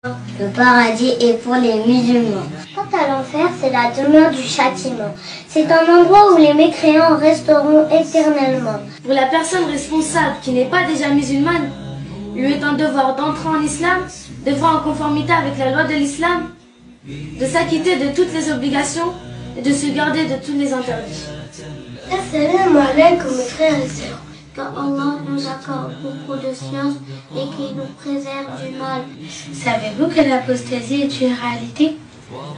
Le paradis est pour les musulmans. Quant à l'enfer, c'est la demeure du châtiment. C'est un endroit où les mécréants resteront éternellement. Pour la personne responsable qui n'est pas déjà musulmane, lui est un devoir d'entrer en islam, de voir en conformité avec la loi de l'islam, de s'acquitter de toutes les obligations et de se garder de tous les interdits. Assalamu alaikum mes frères et sœurs. Qu'Allah nous accorde beaucoup de science et qu'il nous préserve du mal. Savez-vous que l'apostasie est une réalité?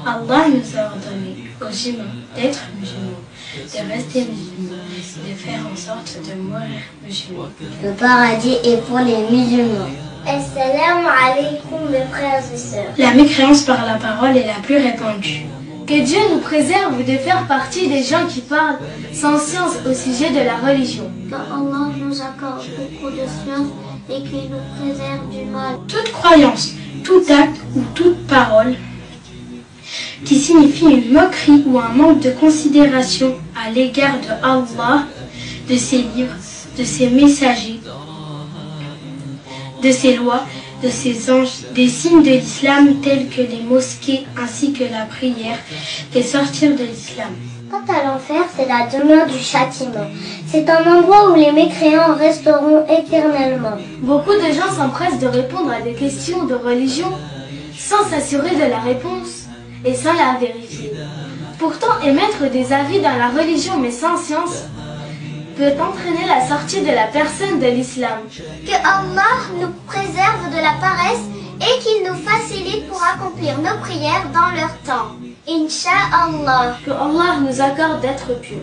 Allah nous a ordonné aux humains d'être musulmans, de rester musulmans, de faire en sorte de mourir musulmans. Le paradis est pour les musulmans. Assalamu alaikum mes frères et sœurs. La mécréance par la parole est la plus répandue. Que Dieu nous préserve de faire partie des gens qui parlent sans science au sujet de la religion. Qu'Allah nous accorde beaucoup de science et qu'il nous préserve du mal. Toute croyance, tout acte ou toute parole qui signifie une moquerie ou un manque de considération à l'égard de Allah, de ses livres, de ses messagers, de ses lois, de ses anges, des signes de l'islam tels que les mosquées ainsi que la prière, et sortir de l'islam. Quant à l'enfer, c'est la demeure du châtiment. C'est un endroit où les mécréants resteront éternellement. Beaucoup de gens s'empressent de répondre à des questions de religion sans s'assurer de la réponse et sans la vérifier. Pourtant, émettre des avis dans la religion mais sans science peut entraîner la sortie de la personne de l'islam. Que Allah nous préserve de la paresse et qu'il nous facilite pour accomplir nos prières dans leur temps. Inch'Allah. Que Allah nous accorde d'être pieux.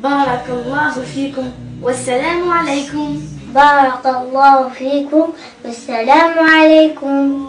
Barakallahu fikum. Wassalamu alaykum. Barakallahu fikum. Wassalamu alaykum.